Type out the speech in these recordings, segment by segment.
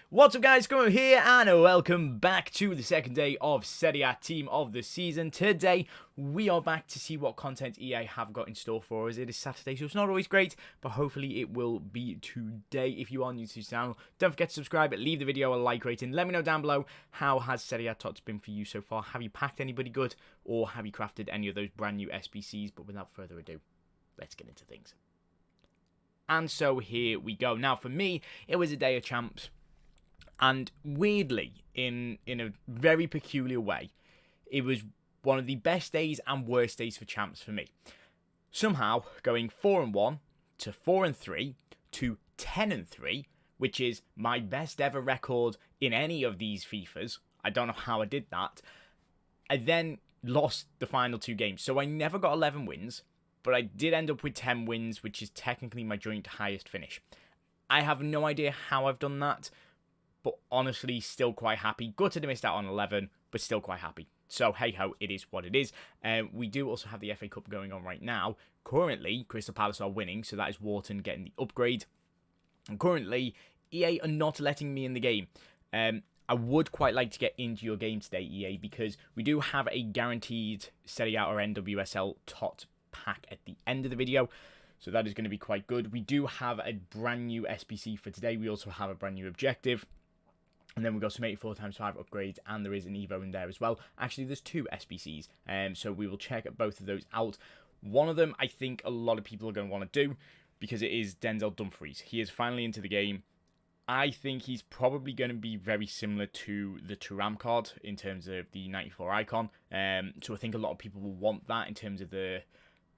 What's up guys, Como here and welcome back to the second day of Serie A Team of the Season. Today we are back to see what content EA have got in store for us. It is Saturday, so it's not always great, but hopefully it will be today. If you are new to this channel, don't forget to subscribe, leave the video a like rating. Let me know down below, how has Serie A Tots been for you so far? Have you packed anybody good, or have you crafted any of those brand new SBCs? But without further ado, let's get into things. And so here we go. Now for me, it was a day of champs. And weirdly, in a very peculiar way, it was one of the best days and worst days for champs for me. Somehow, going 4-1 to 4-3 to 10-3, which is my best ever record in any of these FIFAs. I don't know how I did that. I then lost the final two games. So I never got 11 wins, but I did end up with 10 wins, which is technically my joint highest finish. I have no idea how I've done that. But honestly, still quite happy. Gutted I missed out on 11, but still quite happy. So, hey-ho, it is what it is. We do also have the FA Cup going on right now. Currently, Crystal Palace are winning, so that is Wharton getting the upgrade. And currently, EA are not letting me in the game. I would quite like to get into your game today, EA, because we do have a guaranteed Serie A or NWSL tot pack at the end of the video. So that is going to be quite good. We do have a brand new SBC for today. We also have a brand new objective. And then we've got some 84x5 upgrades, and there is an Evo in there as well. Actually, there's two SBCs, so we will check both of those out. One of them, I think a lot of people are going to want to do, because it is Denzel Dumfries. He is finally into the game. I think he's probably going to be very similar to the Thuram card in terms of the 94 icon. So I think a lot of people will want that in terms of the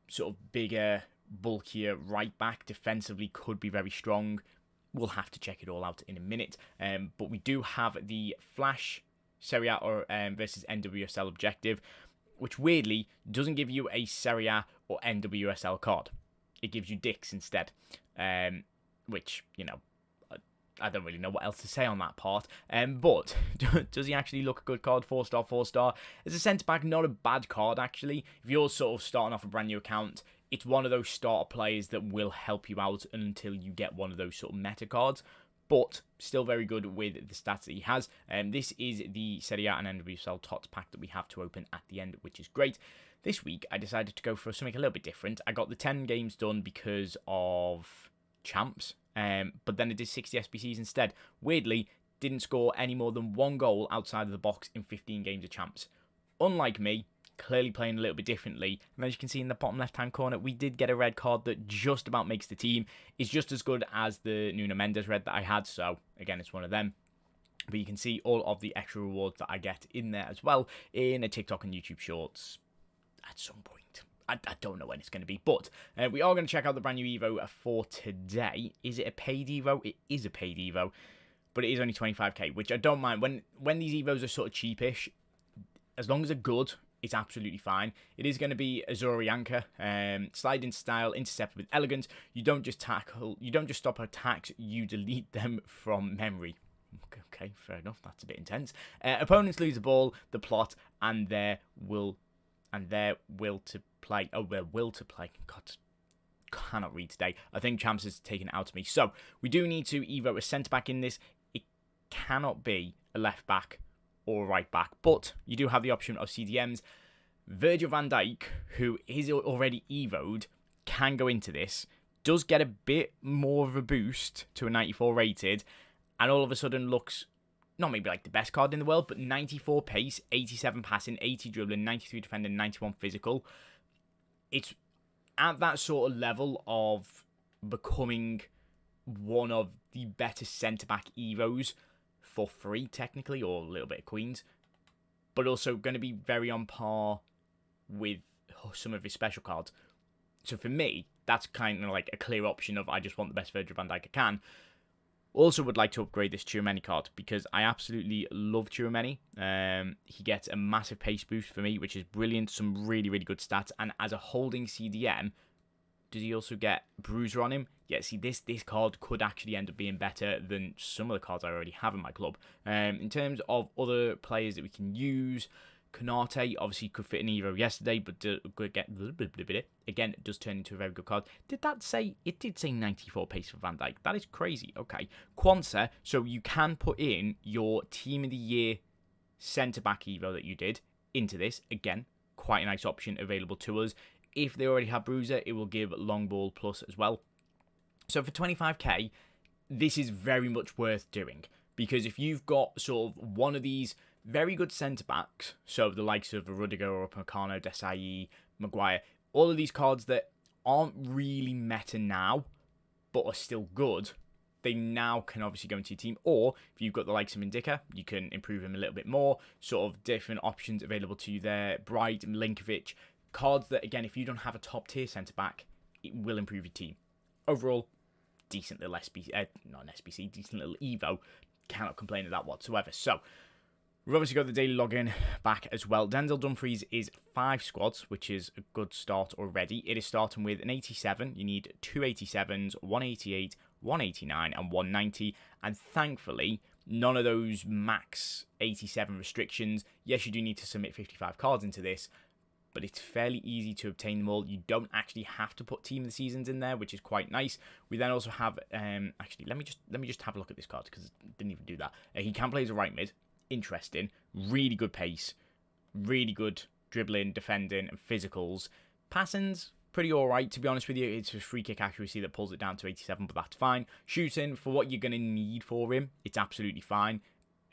sort of bigger, bulkier right back. Defensively could be very strong. We'll have to check it all out in a minute. But we do have the Flash Serie A or versus NWSL objective, which weirdly doesn't give you a Serie A or NWSL card. It gives you Dix instead. Which, you know, I don't really know what else to say on that part. But does he actually look a good card? 4-star, 4-star. As a centre-back, not a bad card, actually. If you're sort of starting off a brand new account, it's one of those starter players that will help you out until you get one of those sort of meta cards. But still very good with the stats that he has. This is the Serie A and NWSL TOTS pack that we have to open at the end, which is great. This week, I decided to go for something a little bit different. I got the 10 games done because of champs. But then I did 60 SBCs instead. Weirdly, didn't score any more than one goal outside of the box in 15 games of champs. Unlike me, clearly playing a little bit differently. And as you can see in the bottom left-hand corner, we did get a red card that just about makes the team. It's just as good as the Nuno Mendes red that I had. So, again, it's one of them. But you can see all of the extra rewards that I get in there as well in a TikTok and YouTube Shorts at some point. I don't know when it's going to be, but we are going to check out the brand new Evo for today. Is it a paid Evo? It is a paid Evo, but it is only 25k, which I don't mind. When these Evos are sort of cheapish, as long as they're good, it's absolutely fine. It is going to be azzurri anchor, sliding style, intercept with elegance. You don't just tackle, you don't just stop attacks, you delete them from memory. Okay, fair enough. That's a bit intense. Opponents lose the ball, the plot, and their will to play. Oh, their will to play. God, cannot read today. I think Champs has taken it out of me. So, we do need to Evo a centre-back in this. It cannot be a left-back or a right-back, but you do have the option of CDMs. Virgil van Dijk, who is already Evo'd, can go into this. Does get a bit more of a boost to a 94 rated, and all of a sudden looks not maybe like the best card in the world, but 94 pace, 87 passing, 80 dribbling, 93 defending, 91 physical. It's at that sort of level of becoming one of the better centre-back Evos for free, technically, or a little bit of Queens, but also going to be very on par with some of his special cards. So for me, that's kind of like a clear option of I just want the best Virgil van Dijk I can. Also would like to upgrade this Tchouaméni card because I absolutely love Tchouaméni. He gets a massive pace boost for me, which is brilliant. Some really, really good stats. And as a holding CDM, does he also get Bruiser on him? Yeah, see, this card could actually end up being better than some of the cards I already have in my club. In terms of other players that we can use, Konate obviously could fit in Evo yesterday, but again, it does turn into a very good card. Did that say, it did say 94 pace for Van Dijk. That is crazy. Okay. Quansah, so you can put in your Team of the Year centre-back Evo that you did into this. Again, quite a nice option available to us. If they already have Bruiser, it will give long ball plus as well. So for 25k, this is very much worth doing. Because if you've got sort of one of these very good centre-backs, so the likes of Rudiger or Upamecano, Desai, Maguire, all of these cards that aren't really meta now, but are still good, they now can obviously go into your team. Or if you've got the likes of Indica, you can improve him a little bit more. Sort of different options available to you there. Bright, Milinkovic, cards that, again, if you don't have a top-tier centre-back, it will improve your team. Overall, decent little SBC, not an SBC, decent little Evo. Cannot complain of that whatsoever. So, we've obviously got the daily login back as well. Denzel Dumfries is 5 squads, which is a good start already. It is starting with an 87. You need 2 87s, 188, 189, and 190. And thankfully, none of those max 87 restrictions. Yes, you do need to submit 55 cards into this, but it's fairly easy to obtain them all. You don't actually have to put Team of the Seasons in there, which is quite nice. We then also have, actually, let me just have a look at this card, because I didn't even do that. He can play as a right mid. Interesting. Really good pace. Really good dribbling, defending, and physicals. Passing's pretty alright, to be honest with you. It's his free kick accuracy that pulls it down to 87, but that's fine. Shooting, for what you're going to need for him, it's absolutely fine.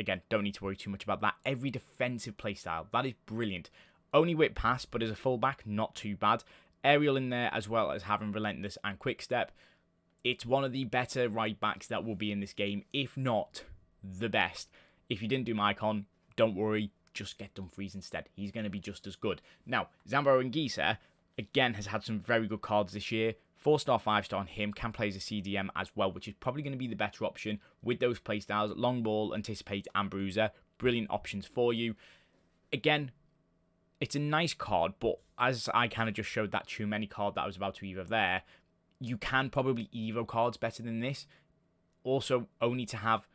Again, don't need to worry too much about that. Every defensive playstyle, that is brilliant. Only whip pass, but as a fullback, not too bad. Aerial in there, as well as having relentless and quick step. It's one of the better right backs that will be in this game, if not the best. If you didn't do Maicon, don't worry, just get Dumfries instead. He's going to be just as good. Now, Zambo Anguissa, again, has had some very good cards this year. 4-star, 5-star on him, can play as a CDM as well, which is probably going to be the better option with those playstyles. Long ball, anticipate, and bruiser. Brilliant options for you. Again, it's a nice card, but as I kind of just showed that too many card that I was about to Evo there, you can probably Evo cards better than this. Also, only to have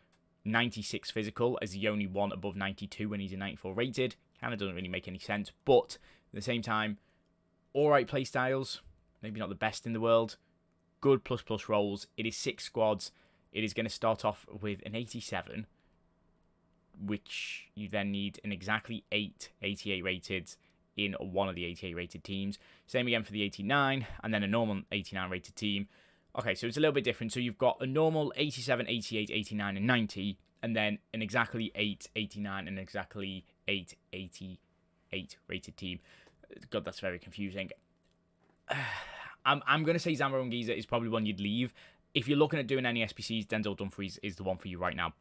96 physical as the only one above 92 when he's a 94 rated. Kind of doesn't really make any sense, but at the same time, alright playstyles, maybe not the best in the world. Good plus rolls. It is 6 squads. It is going to start off with an 87, which you then need an exactly 8 88 rated in one of the 88 rated teams. Same again for the 89, and then a normal 89 rated team. Okay, so it's a little bit different. So you've got a normal 87, 88, 89, and 90, and then an exactly 8, 89, and exactly 8, 88 rated team. God, that's very confusing. I'm going to say Zambo Anguissa is probably one you'd leave. If you're looking at doing any SPCs, Denzel Dumfries is the one for you right now.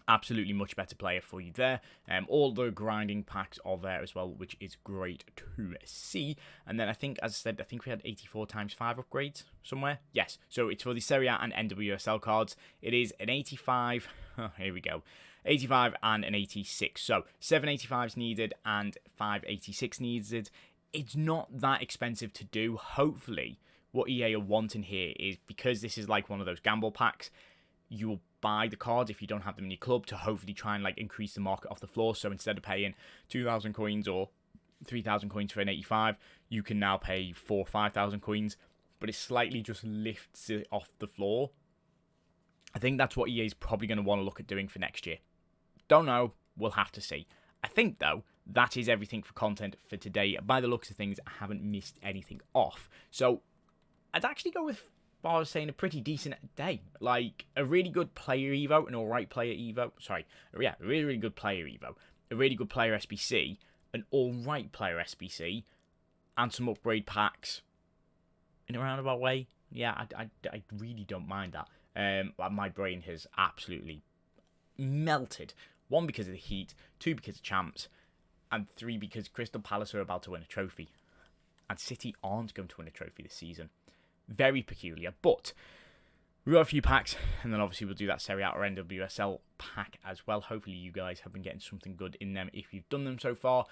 Absolutely much better player for you there. All the grinding packs are there as well, which is great to see. And then I think, as I said, I think we had 84 times 5 upgrades somewhere. Yes, so it's for the Serie A and NWSL cards. It is an 85. Oh, here we go. 85 and an 86. So 7 85s needed and 5 86 needed. It's not that expensive to do. Hopefully, what EA are wanting here is, because this is like one of those gamble packs, you will buy the cards if you don't have them in your club to hopefully try and like increase the market off the floor. So instead of paying 2,000 coins or 3,000 coins for an 85, you can now pay 4,000 or 5,000 coins, but it slightly just lifts it off the floor. I think that's what EA is probably going to want to look at doing for next year. Don't know. We'll have to see. I think, though, that is everything for content for today. By the looks of things, I haven't missed anything off. So I'd actually go with, I was saying, a pretty decent day. Like, a really good player Evo, an alright player Evo. Sorry, yeah, a really, really good player Evo. A really good player SBC, an alright player SBC, and some upgrade packs. In a roundabout way, yeah, I really don't mind that. My brain has absolutely melted. 1, because of the heat. 2, because of champs. And 3, because Crystal Palace are about to win a trophy. And City aren't going to win a trophy this season. Very peculiar, but we've got a few packs, and then obviously we'll do that Serie A or NWSL pack as well. Hopefully you guys have been getting something good in them if you've done them so far.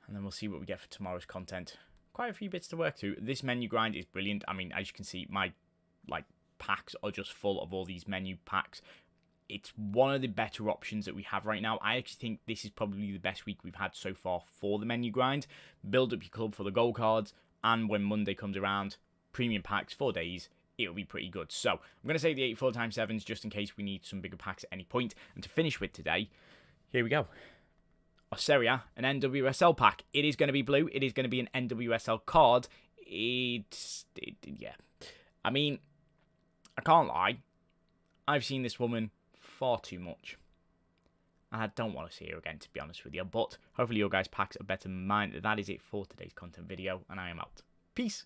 And then we'll see what we get for tomorrow's content. Quite a few bits to work through. This menu grind is brilliant. I mean, as you can see, my packs are just full of all these menu packs. it's one of the better options that we have right now. I actually think this is probably the best week we've had so far for the menu grind. Build up your club for the gold cards, and when Monday comes around, premium packs, 4 days, it'll be pretty good. So I'm going to say the 84x7s just in case we need some bigger packs at any point. And to finish with today, here we go. Our Serie, an NWSL pack. It is going to be blue. It is going to be an NWSL card. Yeah. I mean, I can't lie. I've seen this woman far too much. And I don't want to see her again, to be honest with you. But hopefully your guys' packs are better than mine. That is it for today's content video, and I am out. Peace.